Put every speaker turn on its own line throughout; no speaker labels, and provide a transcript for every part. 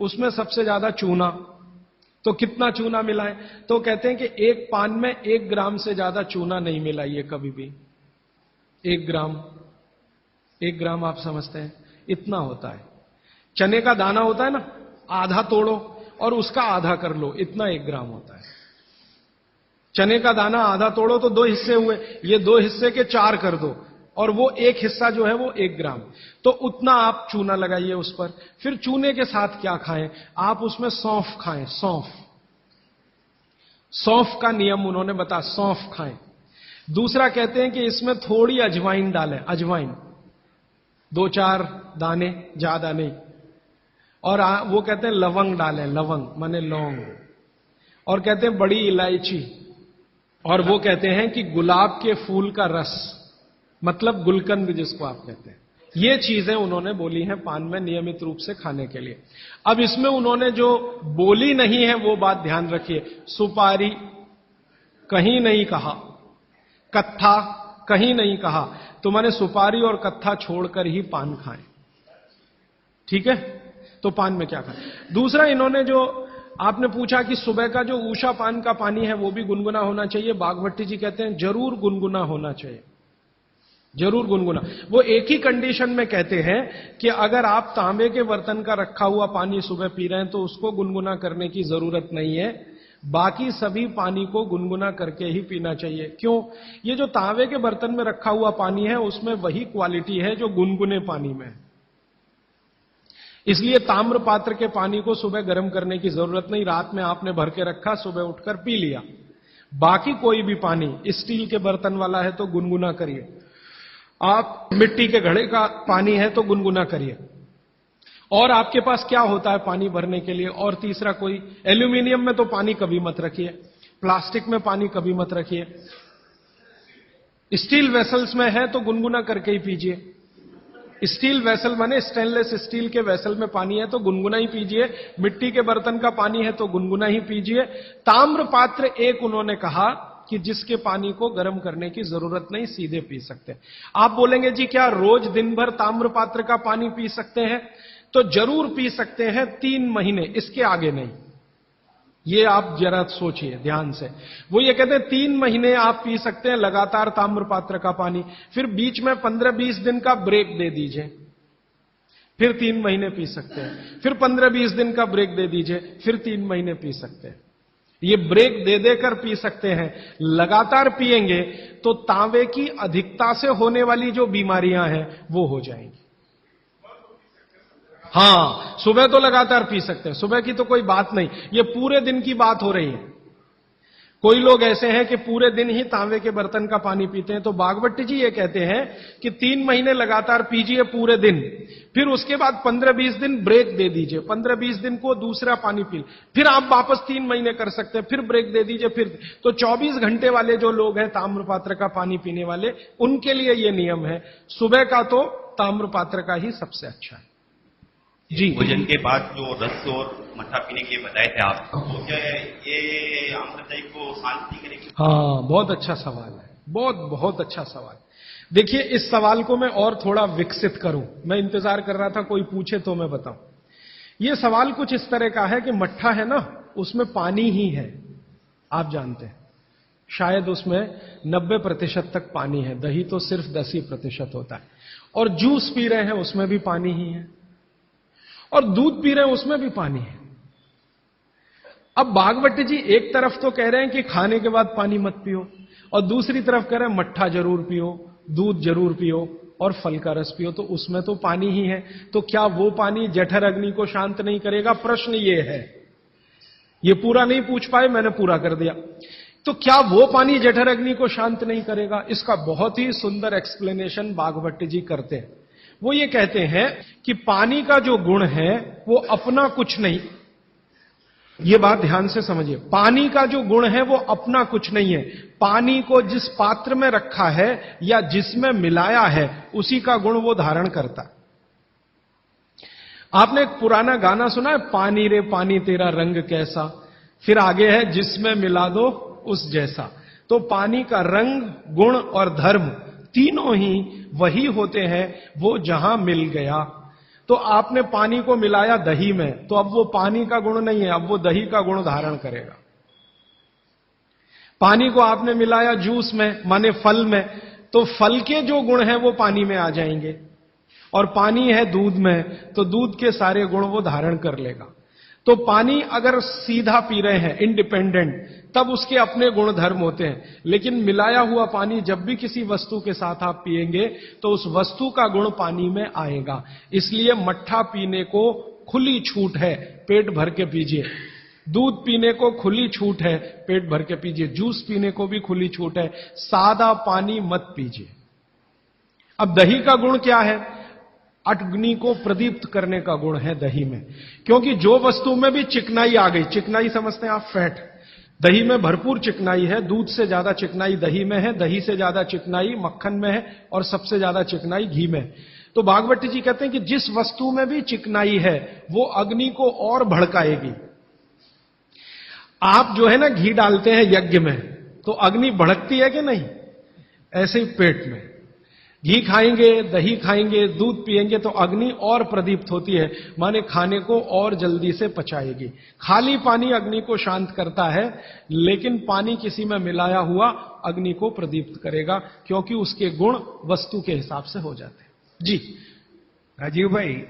उसमें सबसे ज्यादा चूना। तो कितना चूना मिलाएं? तो कहते हैं कि एक पान में 1 ग्राम से ज्यादा चूना नहीं मिलाइए कभी भी। 1 ग्राम, 1 ग्राम आप समझते हैं इतना होता है। चने का दाना होता है ना, आधा तोड़ो और उसका आधा कर लो, इतना 1 ग्राम होता है। चने का दाना आधा तोड़ो तो 2 हिस्से हुए, ये 2 हिस्से के 4 कर दो, और वो 1 हिस्सा जो है वो 1 ग्राम। तो उतना आप चूना लगाइए उस पर। फिर चूने के साथ क्या खाएं? आप उसमें सौंफ खाएं, सौंफ। सौंफ का नियम उन्होंने बताया, सौंफ खाएं। दूसरा कहते हैं कि इसमें थोड़ी अजवाइन डालें, अजवाइन 2-4 दाने, ज्यादा नहीं। और वो कहते हैं लवंग डालें, लवंग माने लौंग। और कहते हैं बड़ी इलायची। और वो कहते हैं कि गुलाब के फूल का रस, मतलब गुलकंद जिसको आप कहते हैं। ये चीजें उन्होंने बोली हैं पान में नियमित रूप से खाने के लिए। अब इसमें उन्होंने जो बोली नहीं है वो बात ध्यान रखिए। सुपारी कहीं नहीं कहा, कत्था कहीं नहीं कहा, तो मैंने सुपारी और कत्था छोड़कर ही पान खाएं। ठीक है? तो पान में क्या खाएं? दूसरा, इन्होंने जो आपने पूछा कि सुबह का जो ऊषा पान का पानी है वो भी गुनगुना होना चाहिए। बागभट्टी जी कहते हैं जरूर गुनगुना होना चाहिए, जरूर गुनगुना। वो एक ही कंडीशन में कहते हैं कि अगर आप तांबे के बर्तन का रखा हुआ पानी सुबह पी रहे हैं तो उसको गुनगुना करने की जरूरत नहीं है, बाकी सभी पानी को गुनगुना करके ही पीना चाहिए। क्यों? ये जो तांबे के बर्तन में रखा हुआ पानी है उसमें वही क्वालिटी है जो गुनगुने पानी में है, इसलिए ताम्र पात्र के पानी को सुबह गर्म करने की जरूरत नहीं। रात में आपने भर के रखा, सुबह उठकर पी लिया। बाकी कोई भी पानी स्टील के बर्तन वाला है तो गुनगुना करिए, आप मिट्टी के घड़े का पानी है तो गुनगुना करिए। और आपके पास क्या होता है पानी भरने के लिए? और तीसरा, कोई एल्यूमिनियम में तो पानी कभी मत रखिए, प्लास्टिक में पानी कभी मत रखिए। स्टील वेसल्स में है तो गुनगुना करके ही पीजिए। स्टील वेसल माने स्टेनलेस स्टील के वेसल में पानी है तो गुनगुना ही पीजिए। मिट्टी के बर्तन का पानी है तो गुनगुना ही पीजिए। ताम्र पात्र एक उन्होंने कहा कि जिसके पानी को गर्म करने की जरूरत नहीं, सीधे पी सकते हैं। आप बोलेंगे जी क्या रोज दिन भर ताम्र पात्र का पानी पी सकते हैं? तो जरूर पी सकते हैं, 3 महीने, इसके आगे नहीं। ये आप जरा सोचिए ध्यान से। वो ये कहते हैं 3 महीने आप पी सकते हैं लगातार ताम्र पात्र का पानी, फिर बीच में 15-20 दिन का ब्रेक दे दीजिए, फिर 3 महीने पी सकते हैं, फिर 15-20 दिन का ब्रेक दे दीजिए, फिर 3 महीने पी सकते हैं। ये ब्रेक दे देकर पी सकते हैं। लगातार पिएंगे तो तांबे की अधिकता से होने वाली जो बीमारियां हैं वो हो जाएंगी। हां, सुबह तो लगातार पी सकते हैं, सुबह की तो कोई बात नहीं, ये पूरे दिन की बात हो रही है। कोई लोग ऐसे हैं कि पूरे दिन ही तांबे के बर्तन का पानी पीते हैं। तो बागभट्टी जी ये कहते हैं कि 3 महीने लगातार पीजिए पूरे दिन, फिर उसके बाद 15-20 दिन ब्रेक दे दीजिए, 15-20 दिन को दूसरा पानी पी, फिर आप वापस 3 महीने कर सकते हैं, फिर ब्रेक दे दीजिए, फिर। तो 24 घंटे वाले जो लोग हैं ताम्र पात्र का पानी पीने वाले, उनके लिए ये नियम है। सुबह का तो ताम्र पात्र का ही सबसे अच्छा है जी।
भोजन के बाद जो रस और मट्ठा पीने के लिए बताए थे आप, तो क्या ये आम्रदायी को शांति करेगी?
हाँ, बहुत अच्छा सवाल है, बहुत अच्छा सवाल। देखिए, इस सवाल को मैं और थोड़ा विकसित करूं, मैं इंतजार कर रहा था कोई पूछे तो मैं बताऊं। यह सवाल कुछ इस तरह का है कि मट्ठा है ना, उसमें पानी ही है, आप जानते हैं, शायद उसमें 90% तक पानी है, दही तो सिर्फ 10% होता है। और जूस पी रहे हैं उसमें भी पानी ही है, और दूध पी रहे हैं उसमें भी पानी है। अब बागभट्टी जी एक तरफ तो कह रहे हैं कि खाने के बाद पानी मत पियो, और दूसरी तरफ कह रहे हैं मट्ठा जरूर पियो, दूध जरूर पियो और फल का रस पियो, तो उसमें तो पानी ही है। तो क्या वो पानी जठर अग्नि को शांत नहीं करेगा? प्रश्न ये है। ये पूरा नहीं पूछ पाए, मैंने पूरा कर दिया। तो क्या वो पानी जठर अग्नि को शांत नहीं करेगा? इसका बहुत ही सुंदर एक्सप्लेनेशन बागभट्टी जी करते हैं। वो ये कहते हैं कि पानी का जो गुण है वो अपना कुछ नहीं, ये बात ध्यान से समझिए, पानी का जो गुण है वो अपना कुछ नहीं है। पानी को जिस पात्र में रखा है या जिसमें मिलाया है उसी का गुण वो धारण करता है। आपने एक पुराना गाना सुना है, पानी रे पानी तेरा रंग कैसा, फिर आगे है जिसमें मिला दो उस जैसा। तो पानी का रंग, गुण और धर्म तीनों ही वही होते हैं वो जहां मिल गया। तो आपने पानी को मिलाया दही में, तो अब वो पानी का गुण नहीं है, अब वो दही का गुण धारण करेगा। पानी को आपने मिलाया जूस में, माने फल में, तो फल के जो गुण हैं वो पानी में आ जाएंगे। और पानी है दूध में, तो दूध के सारे गुण वो धारण कर लेगा। तो पानी अगर सीधा पी रहे हैं इंडिपेंडेंट, तब उसके अपने गुण धर्म होते हैं। लेकिन मिलाया हुआ पानी जब भी किसी वस्तु के साथ आप पिएंगे तो उस वस्तु का गुण पानी में आएगा। इसलिए मट्ठा पीने को खुली छूट है, पेट भर के पीजिए। दूध पीने को खुली छूट है, पेट भर के पीजिए। जूस पीने को भी खुली छूट है, सादा पानी मत पीजिए। अब दही का गुण क्या है? अग्नि को प्रदीप्त करने का गुण है दही में। क्योंकि जो वस्तु में भी चिकनाई आ गई, चिकनाई समझते हैं आप, फैट, दही में भरपूर चिकनाई है। दूध से ज्यादा चिकनाई दही में है, दही से ज्यादा चिकनाई मक्खन में है, और सबसे ज्यादा चिकनाई घी में। तो भागवती जी कहते हैं कि जिस वस्तु में भी चिकनाई है वो अग्नि को और भड़काएगी। आप जो है ना घी डालते हैं यज्ञ में, तो अग्नि भड़कती है कि नहीं? ऐसे ही पेट में घी खाएंगे, दही खाएंगे, दूध पिएंगे तो अग्नि और प्रदीप्त होती है, माने खाने को और जल्दी से पचाएगी। खाली पानी अग्नि को शांत करता है, लेकिन पानी किसी में मिलाया हुआ अग्नि को प्रदीप्त करेगा, क्योंकि उसके गुण वस्तु के हिसाब से हो जाते हैं। जी
राजीव भाई,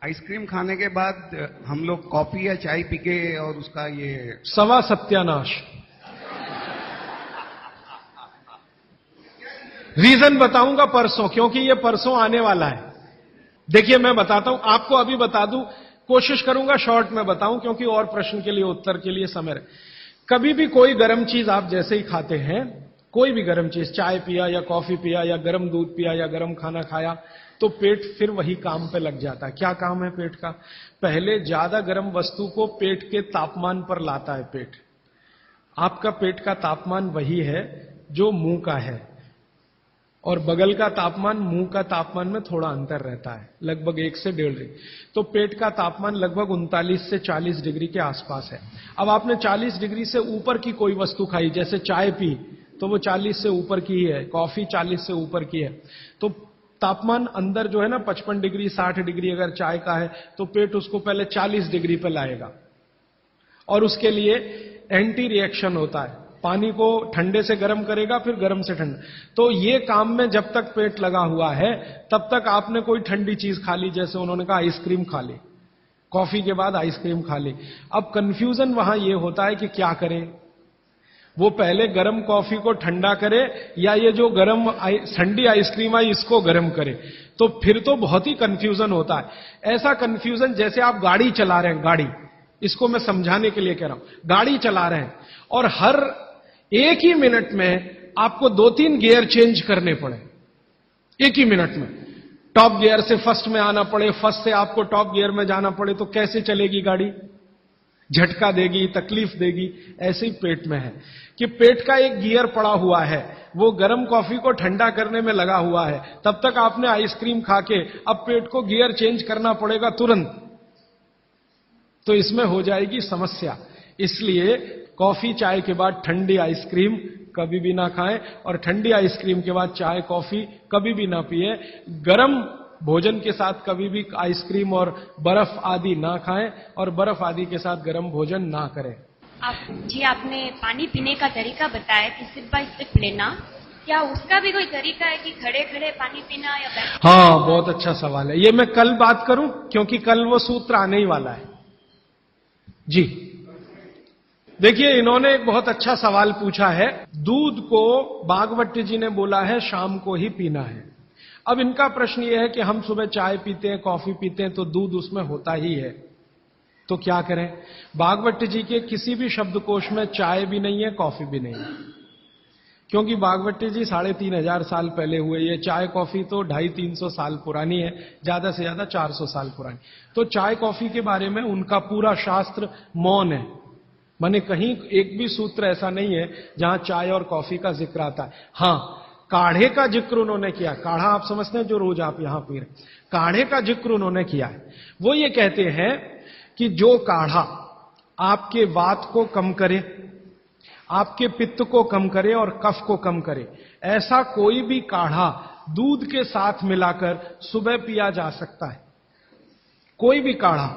आइसक्रीम खाने के बाद हम लोग कॉफी या चाय पी के और उसका ये
सवा सत्यानाश। रीजन बताऊंगा परसों, क्योंकि ये परसों आने वाला है। देखिए मैं बताता हूं आपको, अभी बता दूं, कोशिश करूंगा शॉर्ट में बताऊं, क्योंकि और प्रश्न के लिए उत्तर के लिए समय है। कभी भी कोई गर्म चीज आप जैसे ही खाते हैं, कोई भी गर्म चीज, चाय पिया या कॉफी पिया या गर्म दूध पिया या गर्म खाना खाया, तो पेट फिर वही काम पे लग जाता है। क्या काम है पेट का? पहले ज्यादा गर्म वस्तु को पेट के तापमान पर लाता है पेट। आपका पेट का तापमान वही है जो मुंह का है, और बगल का तापमान मुंह का तापमान में थोड़ा अंतर रहता है, लगभग 1 से 1.5 डिग्री। तो पेट का तापमान लगभग 39 से 40 डिग्री के आसपास है। अब आपने 40 डिग्री से ऊपर की कोई वस्तु खाई, जैसे चाय पी, तो वो 40 से ऊपर की ही है, कॉफी 40 से ऊपर की है, तो तापमान अंदर जो है ना 55 डिग्री 60 डिग्री अगर चाय का है, तो पेट उसको पहले 40 डिग्री पे लाएगा, और उसके लिए एंटी रिएक्शन होता है, पानी को ठंडे से गर्म करेगा, फिर गर्म से ठंडा। तो ये काम में जब तक पेट लगा हुआ है, तब तक आपने कोई ठंडी चीज खा ली, जैसे उन्होंने कहा आइसक्रीम खा ली, कॉफी के बाद आइसक्रीम खा ली। अब कंफ्यूजन वहां ये होता है कि क्या करें, वो पहले गर्म कॉफी को ठंडा करे या ये जो गर्म ठंडी आइसक्रीम आई इसको गर्म करे। तो फिर तो बहुत ही कंफ्यूजन होता है। ऐसा कंफ्यूजन जैसे आप गाड़ी चला रहे हैं, गाड़ी, इसको मैं समझाने के लिए कह रहा हूं, गाड़ी चला रहे हैं और हर 1 ही मिनट में आपको 2-3 गियर चेंज करने पड़े, 1 ही मिनट में। टॉप गियर से फर्स्ट में आना पड़े, फर्स्ट से आपको टॉप गियर में जाना पड़े, तो कैसे चलेगी गाड़ी? झटका देगी, तकलीफ देगी। ऐसे ही पेट में है कि पेट का एक गियर पड़ा हुआ है, वो गर्म कॉफी को ठंडा करने में लगा हुआ है, तब तक आपने आइसक्रीम खा के अब पेट को गियर चेंज करना पड़ेगा तुरंत, तो इसमें हो जाएगी समस्या। इसलिए कॉफी चाय के बाद ठंडी आइसक्रीम कभी भी ना खाएं, और ठंडी आइसक्रीम के बाद चाय कॉफी कभी भी ना पिए। गरम भोजन के साथ कभी भी आइसक्रीम और बर्फ आदि ना खाएं, और बर्फ आदि के साथ गर्म भोजन ना करें।
आपने पानी पीने का तरीका बताया कि सिप बाय सिप लेना, क्या उसका भी कोई तरीका है कि खड़े खड़े पानी पीना या बैठ?
हाँ, बहुत अच्छा सवाल है ये। मैं कल बात करूं, क्योंकि कल वो सूत्र आने ही वाला है। जी देखिए, इन्होंने एक बहुत अच्छा सवाल पूछा है। दूध को भागवती जी ने बोला है शाम को ही पीना है। अब इनका प्रश्न यह है कि हम सुबह चाय पीते हैं, कॉफी पीते हैं, तो दूध उसमें होता ही है, तो क्या करें? भागवती जी के किसी भी शब्दकोश में चाय भी नहीं है, कॉफी भी नहीं है, क्योंकि भागवती जी 3500 साल पहले हुए। ये चाय कॉफी तो 250-300 साल पुरानी है, ज्यादा से ज्यादा 400 साल पुरानी। तो चाय कॉफी के बारे में उनका पूरा शास्त्र मौन है, माने कहीं एक भी सूत्र ऐसा नहीं है जहां चाय और कॉफी का जिक्र आता है। हां, काढ़े का जिक्र उन्होंने किया। काढ़ा आप समझते हैं, जो रोज आप यहां पी रहे, काढ़े का जिक्र उन्होंने किया है। वो ये कहते हैं कि जो काढ़ा आपके वात को कम करे, आपके पित्त को कम करे और कफ को कम करे, ऐसा कोई भी काढ़ा दूध के साथ मिलाकर सुबह पिया जा सकता है। कोई भी काढ़ा,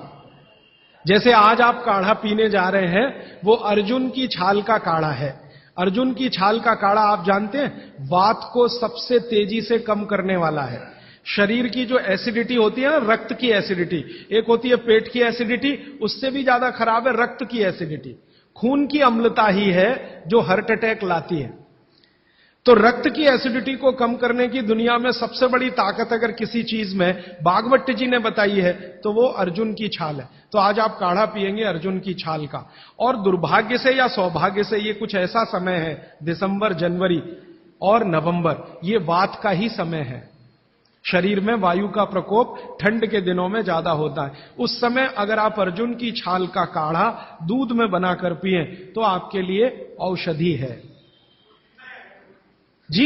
जैसे आज आप काढ़ा पीने जा रहे हैं, वो अर्जुन की छाल का काढ़ा है। अर्जुन की छाल का काढ़ा आप जानते हैं, वात को सबसे तेजी से कम करने वाला है। शरीर की जो एसिडिटी होती है ना, रक्त की एसिडिटी, एक होती है पेट की एसिडिटी, उससे भी ज्यादा खराब है रक्त की एसिडिटी। खून की अम्लता ही है जो हार्ट अटैक लाती है। तो रक्त की एसिडिटी को कम करने की दुनिया में सबसे बड़ी ताकत अगर किसी चीज में भागवत जी ने बताई है तो वो अर्जुन की छाल है। तो आज आप काढ़ा पिएंगे अर्जुन की छाल का। और दुर्भाग्य से या सौभाग्य से ये कुछ ऐसा समय है, दिसंबर, जनवरी और नवंबर, ये वात का ही समय है। शरीर में वायु का प्रकोप ठंड के दिनों में ज्यादा होता है। उस समय अगर आप अर्जुन की छाल का काढ़ा दूध में बनाकर पिए तो आपके लिए औषधि है। जी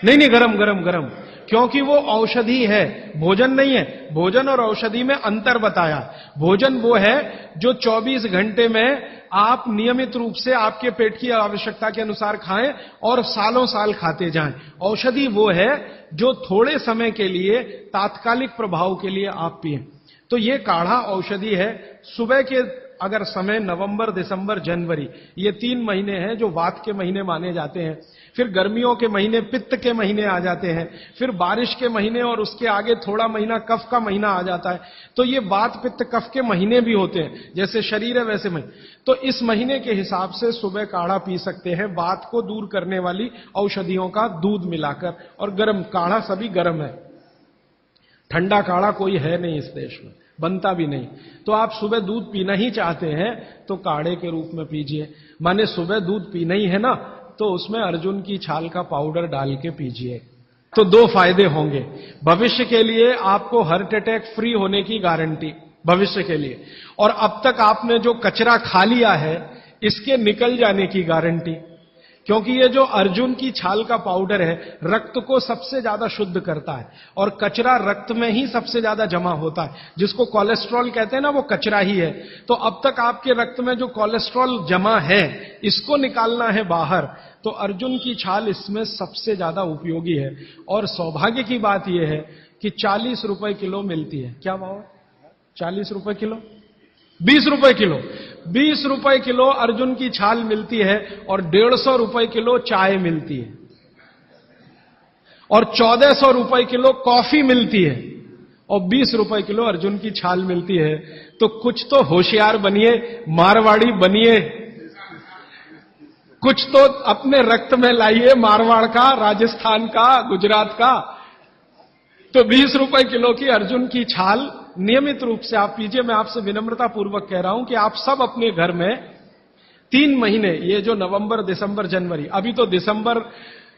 नहीं, गरम गरम गरम, क्योंकि वो औषधि है, भोजन नहीं है। भोजन और औषधि में अंतर बताया। भोजन वो है जो 24 घंटे में आप नियमित रूप से आपके पेट की आवश्यकता के अनुसार खाएं और सालों साल खाते जाएं। औषधि वो है जो थोड़े समय के लिए, तात्कालिक प्रभाव के लिए आप पिएं। तो ये काढ़ा औषधि है। सुबह के अगर समय नवंबर, दिसंबर, जनवरी, ये 3 महीने हैं जो वात के महीने माने जाते हैं। फिर गर्मियों के महीने पित्त के महीने आ जाते हैं। फिर बारिश के महीने और उसके आगे थोड़ा महीना कफ का महीना आ जाता है। तो ये वात, पित्त, कफ के महीने भी होते हैं। जैसे शरीर है वैसे महीने। तो इस महीने के हिसाब से सुबह काढ़ा पी सकते हैं, वात को दूर करने वाली औषधियों का दूध मिलाकर। और गर्म काढ़ा सभी गर्म है, ठंडा काढ़ा कोई है नहीं इस देश में, बनता भी नहीं। तो आप सुबह दूध पीना ही चाहते हैं तो काढ़े के रूप में पीजिए। माने सुबह दूध पीना ही है ना, तो उसमें अर्जुन की छाल का पाउडर डाल के पीजिए। तो 2 फायदे होंगे। भविष्य के लिए आपको हार्ट अटैक फ्री होने की गारंटी, भविष्य के लिए। और अब तक आपने जो कचरा खा लिया है इसके निकल जाने की गारंटी। क्योंकि ये जो अर्जुन की छाल का पाउडर है, रक्त को सबसे ज्यादा शुद्ध करता है। और कचरा रक्त में ही सबसे ज्यादा जमा होता है। जिसको कोलेस्ट्रॉल कहते हैं ना, वो कचरा ही है। तो अब तक आपके रक्त में जो कोलेस्ट्रॉल जमा है, इसको निकालना है बाहर। तो अर्जुन की छाल इसमें सबसे ज्यादा उपयोगी है। और सौभाग्य की बात यह है कि 40 रुपए किलो मिलती है। क्या भाव है? 40 रुपए किलो, 20 रुपए किलो। 20 रुपए किलो अर्जुन की छाल मिलती है और 150 रुपए किलो चाय मिलती है और 1400 रुपए किलो कॉफी मिलती है और 20 रुपए किलो अर्जुन की छाल मिलती है। तो कुछ तो होशियार बनिए, मारवाड़ी बनिए, कुछ तो अपने रक्त में लाइए, मारवाड़ का, राजस्थान का, गुजरात का। तो 20 रुपए किलो की अर्जुन की छाल नियमित रूप से आप पीजिए। मैं आपसे विनम्रता पूर्वक कह रहा हूं कि आप सब अपने घर में 3 महीने, ये जो नवंबर, दिसंबर, जनवरी, अभी तो दिसंबर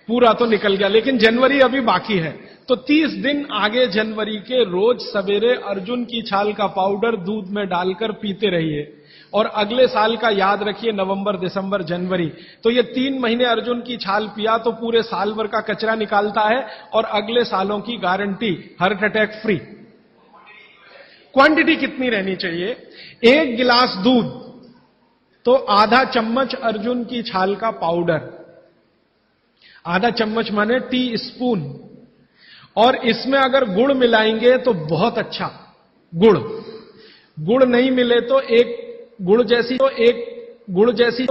पूरा तो निकल गया लेकिन जनवरी अभी बाकी है, तो 30 दिन आगे जनवरी के रोज सवेरे अर्जुन की छाल का पाउडर दूध में डालकर पीते रहिए। और अगले साल का याद रखिए, नवंबर, दिसंबर, जनवरी, तो ये 3 महीने अर्जुन की छाल पिया तो पूरे साल भर का कचरा निकालता है और अगले सालों की guarantee, heart attack free. Quantity कितनी रहनी चाहिए? 1 गिलास दूध तो आधा चम्मच अर्जुन की छाल का पाउडर, आधा चम्मच माने टी स्पून। और इसमें अगर गुड़ मिलाएंगे तो बहुत अच्छा। गुड़ नहीं मिले तो एक गुड़ जैसी